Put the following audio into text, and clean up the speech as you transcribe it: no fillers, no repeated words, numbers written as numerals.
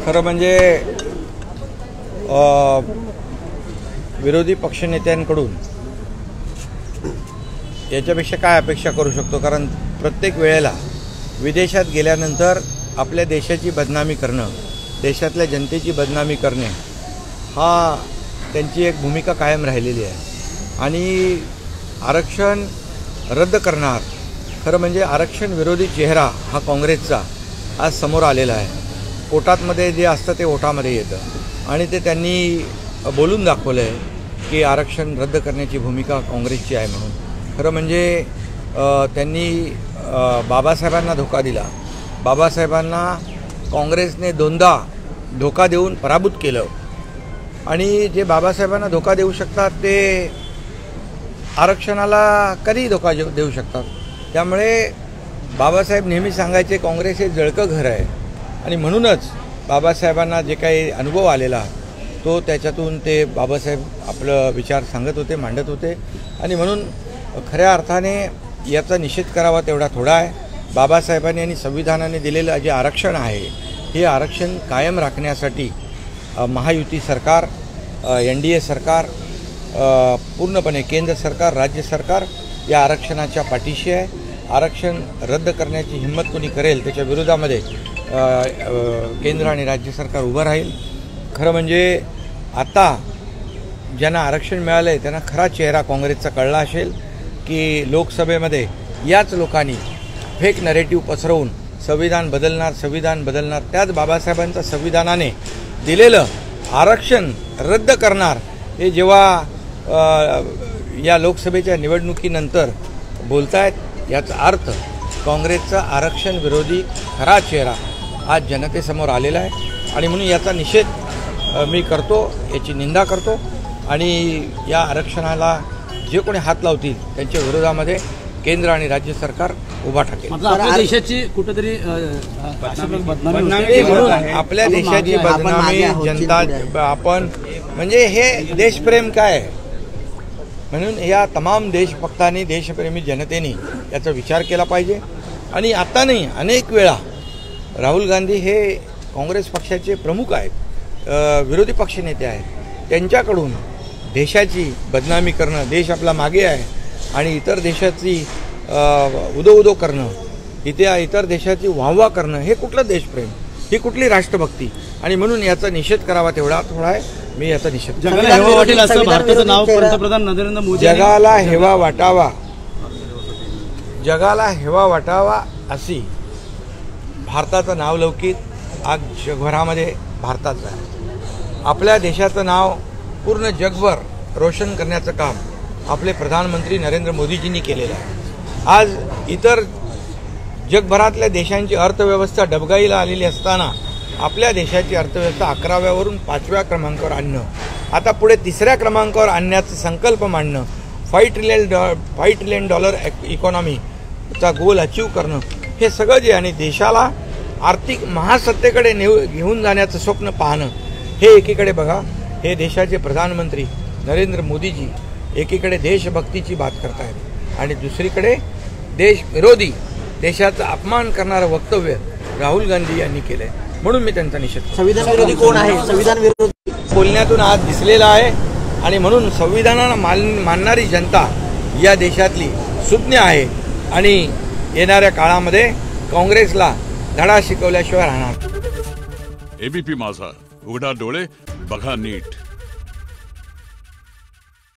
खरं म्हणजे विरोधी पक्षनेत्यांकडून याच्यापेक्षा काय अपेक्षा करू शकतो, कारण प्रत्येक वेळेला विदेशात गेल्यानंतर आपल्या देशाची बदनामी करणं, देशातल्या जनतेची बदनामी करणे हा त्यांची एक भूमिका कायम राहिलेली आहे। आणि आरक्षण रद्द करणार, खरं म्हणजे आरक्षण विरोधी चेहरा हा काँग्रेसचा आज समोर आलेला आहे। ओटामध्ये जे असतं ते ओटामध्ये येतं आणि ते त्यांनी बोलून दाखवलं आहे की आरक्षण रद्द करण्याची भूमिका काँग्रेसची आहे म्हणून। खरं म्हणजे त्यांनी बाबासाहेबांना धोका दिला, बाबासाहेबांना काँग्रेसने दोनदा धोका देऊन पराभूत केलं आणि जे बाबासाहेबांना धोका देऊ शकतात ते आरक्षणाला कधी धोका देऊ शकतात। त्यामुळे बाबासाहेब नेहमी सांगायचे काँग्रेस हे जळकं घर आहे आणि म्हणूनच बाबासाहेबांना जे काही अनुभव आलेला तो त्याच्यातून ते बाबासाहेब आपलं विचार सांगत होते, मांडत होते आणि म्हणून खऱ्या अर्थाने याचा निषेध करावा तेवढा थोडा आहे। बाबासाहेबांनी आणि संविधानाने दिलेलं जे आरक्षण आहे हे आरक्षण कायम राखण्यासाठी महायुती सरकार, NDA सरकार, पूर्णपणे केंद्र सरकार, राज्य सरकार या आरक्षणाच्या पाठीशी आहे। आरक्षण रद्द करण्याची हिंमत कोणी करेल त्याच्या विरोधामध्ये केंद्र आणि राज्य सरकार उभं राहील। खरं म्हणजे आता ज्यांना आरक्षण मिळालं आहे त्यांना खरा चेहरा काँग्रेसचा कळला असेल की लोकसभेमध्ये याच लोकांनी फेक नरेटिव्ह पसरवून संविधान बदलणार, त्याच बाबासाहेबांच्या संविधानाने दिलेलं आरक्षण रद्द करणार हे जेव्हा या लोकसभेच्या निवडणुकीनंतर बोलतायत याचा अर्थ काँग्रेसचा आरक्षण विरोधी खरा चेहरा आज जनतेसमोर आलेला आहे आणि म्हणून याचा निषेध मी करतो, याची निंदा करतो आणि या आरक्षणाला जे कोणी हात लावतील त्यांच्या विरोधामध्ये केंद्र आणि राज्य सरकार उभा टाकेल। आपल्या देशाची कुठेतरी आपल्या देशाची बदनामी जनता आपण म्हणजे हे देशप्रेम काय आहे म्हणून या तमाम देशभक्तांनी, देशप्रेमी जनतेने याचा विचार केला पाहिजे। आणि आता नाही, अनेक वेळा राहुल गांधी हे काँग्रेस पक्षाचे प्रमुख आहेत, विरोधी पक्षनेते आहेत, त्यांच्याकडून देशाची बदनामी करणं, देश आपला मागे आहे आणि इतर देशाची उदो करणं, इतर देशाची वाहवा करणं हे कुठलं देशप्रेम, ही कुठली राष्ट्रभक्ती? आणि म्हणून याचा निषेध करावा तेवढा थोडा आहे। मी याचा निषेध जगाला हेवा वाटेल असं भारताचं नाव पंतप्रधान नरेंद्र मोदी जगाला हेवा वाटावा अशी भारताचं नावलौकिक आज जगभरामध्ये भारताचं आहे। आपल्या देशाचं नाव पूर्ण जगभर रोशन करण्याचं काम आपले प्रधानमंत्री नरेंद्र मोदीजींनी केलेलं आहे। आज इतर जगभरातल्या देशांची अर्थव्यवस्था डबघाईला आलेली असताना आपल्या देशाची अर्थव्यवस्था 11व्यावरून 5व्या क्रमांकावर आणणं, आता पुढे 3ऱ्या क्रमांकावर आणण्याचा संकल्प मांडणं, $5 ट्रिलियन इकॉनॉमीचा गोल अचीव करणं, हे सगळं जे आणि देशाला आर्थिक महासत्तेकडे घेऊन जाण्याचं स्वप्न पाहणं, हे एकीकडे बघा, हे देशाचे प्रधानमंत्री नरेंद्र मोदीजी एकीकडे देशभक्तीची बात करतायत आणि दुसरीकडे देशविरोधी, देशाचा अपमान करणारं वक्तव्य राहुल गांधी यांनी केलंय। म्हणून मी त्यांचा निषेध करतो। संविधान विरोधी कोण आहे? संविधान विरोधी बोलण्यातून आज दिसलेला आहे आणि म्हणून संविधानाला मानणारी जनता या देशातली सुज्ञ आहे आणि येणाऱ्या काळामध्ये काँग्रेसला धडा शिकवल्याशिवाय राहणार। ABP माझा, उघडा डोळे बघा नीट।